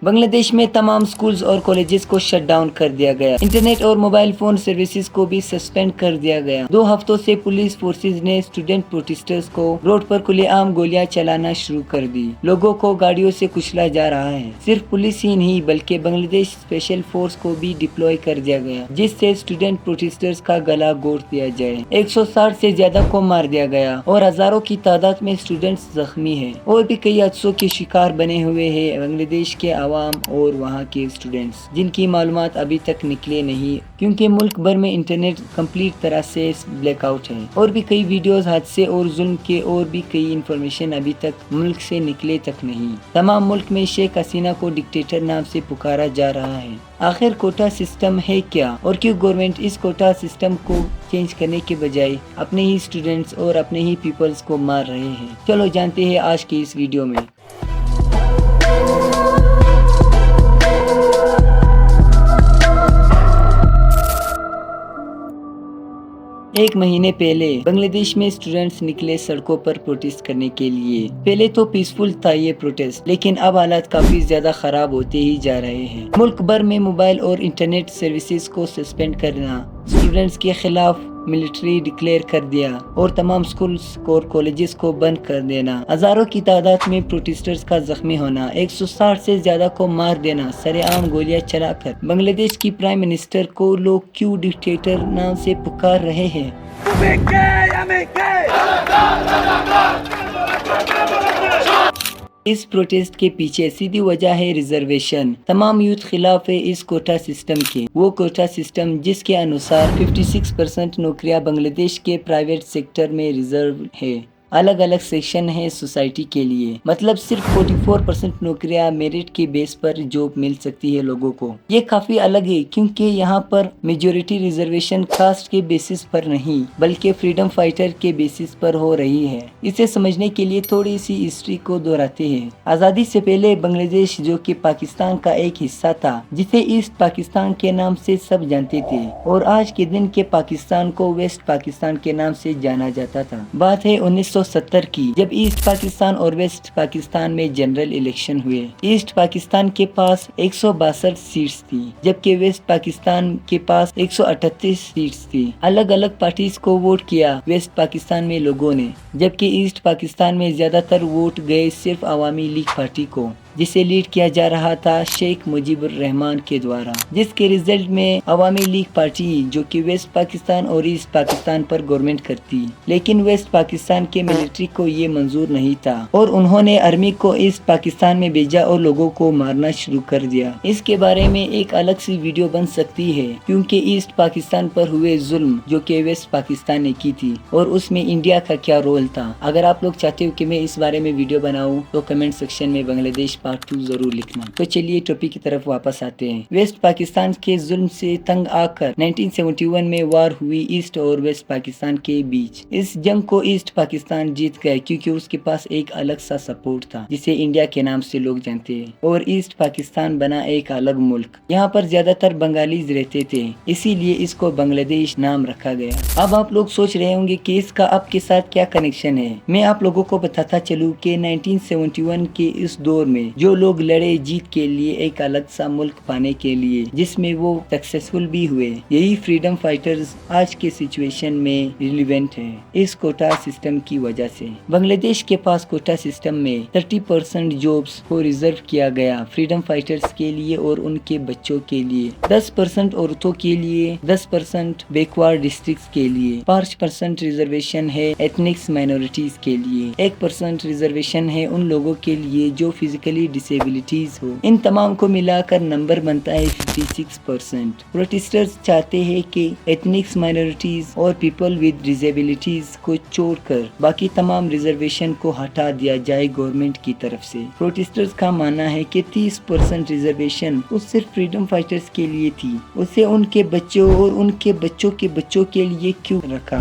بنگلہ دیش میں تمام سکولز اور کالجز کو شٹ ڈاؤن کر دیا گیا۔ انٹرنیٹ اور موبائل فون سروسز کو بھی سسپینڈ کر دیا گیا۔ 2 ہفتوں سے پولیس فورسز نے اسٹوڈنٹ پروٹیسٹرز کو روڈ پر کھلے عام گولیاں چلانا شروع کر دی۔ لوگوں کو گاڑیوں سے کچلا جا رہا ہے۔ صرف پولیس ہی نہیں بلکہ بنگلہ دیش اسپیشل فورس کو بھی ڈپلوائے کر دیا گیا، جس سے اسٹوڈنٹ پروٹیسٹرز کا گلا گھونٹ دیا جائے۔ 160 سے زیادہ کو مار دیا گیا اور ہزاروں کی تعداد میں اسٹوڈنٹس زخمی ہیں اور بھی کئی حادثوں کے شکار بنے ہوئے ہیں بنگلہ دیش کے عوام اور وہاں کے اسٹوڈنٹس، جن کی معلومات ابھی تک نکلے نہیں کیونکہ ملک بھر میں انٹرنیٹ کمپلیٹ طرح سے بلیک آؤٹ ہے۔ اور بھی کئی ویڈیوز حادثے اور ظلم کے اور بھی کئی انفارمیشن ابھی تک ملک سے نکلے تک نہیں۔ تمام ملک میں شیخ حسینہ کو ڈکٹیٹر نام سے پکارا جا رہا ہے۔ آخر کوٹا سسٹم ہے کیا اور کیوں گورنمنٹ اس کوٹا سسٹم کو چینج کرنے کے بجائے اپنے ہی اسٹوڈنٹس اور اپنے ہی پیپلز کو مار رہے ہیں؟ چلو جانتے ہیں آج کے اس ویڈیو میں۔ 1 مہینے پہلے بنگلہ دیش میں اسٹوڈنٹس نکلے سڑکوں پر پروٹیسٹ کرنے کے لیے۔ پہلے تو پیسفل تھا یہ پروٹیسٹ، لیکن اب حالات کافی زیادہ خراب ہوتے ہی جا رہے ہیں۔ ملک بھر میں موبائل اور انٹرنیٹ سروسز کو سسپینڈ کرنا، اسٹوڈنٹس کے خلاف ملٹری ڈکلیئر کر دیا اور تمام سکولز اور کالجز کو بند کر دینا، ہزاروں کی تعداد میں پروٹیسٹرز کا زخمی ہونا، 160 سے زیادہ کو مار دینا سرے عام گولیاں چلا کر۔ بنگلہ دیش کی پرائم منسٹر کو لوگ کیوں ڈکٹیٹر نام سے پکار رہے ہیں؟ اس پروٹیسٹ کے پیچھے سیدھی وجہ ہے ریزرویشن۔ تمام یوتھ خلاف ہے اس کوٹا سسٹم کے، وہ کوٹا سسٹم جس کے انوسار 56% نوکریاں بنگلہ دیش کے پرائیویٹ سیکٹر میں ریزرو ہے۔ الگ الگ سیکشن ہیں سوسائٹی کے لیے، مطلب صرف 44% نوکریاں میرٹ کے بیس پر جاب مل سکتی ہے لوگوں کو۔ یہ کافی الگ ہے کیونکہ یہاں پر میجورٹی ریزرویشن کاسٹ کے بیسس پر نہیں بلکہ فریڈم فائٹر کے بیسس پر ہو رہی ہے۔ اسے سمجھنے کے لیے تھوڑی سی ہسٹری کو دہراتے ہیں۔ آزادی سے پہلے بنگلہ دیش جو کہ پاکستان کا ایک حصہ تھا، جسے ایسٹ پاکستان کے نام سے سب جانتے تھے، اور آج کے دن کے پاکستان کو ویسٹ پاکستان کے نام سے جانا جاتا تھا۔ بات ہے 1970 کی، جب ایسٹ پاکستان اور ویسٹ پاکستان میں جنرل الیکشن ہوئے۔ ایسٹ پاکستان کے پاس 162 سیٹس تھی جبکہ ویسٹ پاکستان کے پاس 138 سیٹس تھی۔ الگ الگ پارٹیز کو ووٹ کیا ویسٹ پاکستان میں لوگوں نے، جبکہ ایسٹ پاکستان میں زیادہ تر ووٹ گئے صرف عوامی لیگ پارٹی کو، جسے لیڈ کیا جا رہا تھا شیخ مجیب الرحمان کے دوارا، جس کے رزلٹ میں عوامی لیگ پارٹی جو کہ ویسٹ پاکستان اور ایسٹ پاکستان پر گورنمنٹ کرتی، لیکن ویسٹ پاکستان کے ملٹری کو یہ منظور نہیں تھا اور انہوں نے آرمی کو ایسٹ پاکستان میں بھیجا اور لوگوں کو مارنا شروع کر دیا۔ اس کے بارے میں ایک الگ سی ویڈیو بن سکتی ہے کیونکہ ایسٹ پاکستان پر ہوئے ظلم جو کہ ویسٹ پاکستان نے کی تھی اور اس میں انڈیا کا کیا رول تھا۔ اگر آپ لوگ چاہتے ہو کہ میں اس بارے میں ویڈیو بناؤں تو کمنٹ سیکشن میں بنگلہ دیش پارٹ 2 ضرور لکھنا۔ تو چلیے ٹاپک کی طرف واپس آتے ہیں۔ ویسٹ پاکستان کے ظلم سے تنگ آ کر 1971 میں وار ہوئی ایسٹ اور ویسٹ پاکستان کے بیچ۔ اس جنگ کو ایسٹ پاکستان جیت گئے کیونکہ اس کے پاس ایک الگ سا سپورٹ تھا جسے انڈیا کے نام سے لوگ جانتے ہیں، اور ایسٹ پاکستان بنا ایک الگ ملک۔ یہاں پر زیادہ تر بنگالیز رہتے تھے، اسی لیے اس کو بنگلہ دیش نام رکھا گیا۔ اب آپ لوگ سوچ رہے ہوں گے کہ اس کا اب کے ساتھ کیا کنیکشن ہے۔ میں آپ لوگوں کو بتاتا چلوں کہ 1971 کے اس دور میں جو لوگ لڑے جیت کے لیے ایک الگ سا ملک پانے کے لیے، جس میں وہ سکسیسفل بھی ہوئے، یہی فریڈم فائٹرز آج کے سچویشن میں ریلیونٹ ہے اس کوٹا سسٹم کی وجہ سے۔ بنگلہ دیش کے پاس کوٹا سسٹم میں 30% جابس کو ریزرو کیا گیا فریڈم فائٹرز کے لیے اور ان کے بچوں کے لیے، 10% عورتوں کے لیے، 10% بیکورڈ ڈسٹرکٹس کے لیے، 5% ریزرویشن ہے ایتھنکس مائنورٹیز کے لیے، 1% ریزرویشن ہے ان لوگوں کے لیے جو فزیکلی ڈسیبلٹیز ہو۔ ان تمام کو ملا کر نمبر بنتا ہے 56%۔ پروٹیسٹرز چاہتے ہیں کہ ایتھنکس مائنورٹیز اور پیپل ود ڈسیبلٹیز کو چھوڑ کر باقی تمام ریزرویشن کو ہٹا دیا جائے گورنمنٹ کی طرف سے۔ پروٹیسٹرز کا ماننا ہے کہ 30% ریزرویشن اس صرف فریڈم فائٹرز کے لیے تھی، اسے ان کے بچوں اور ان کے بچوں کے بچوں کے لیے کیوں رکھا؟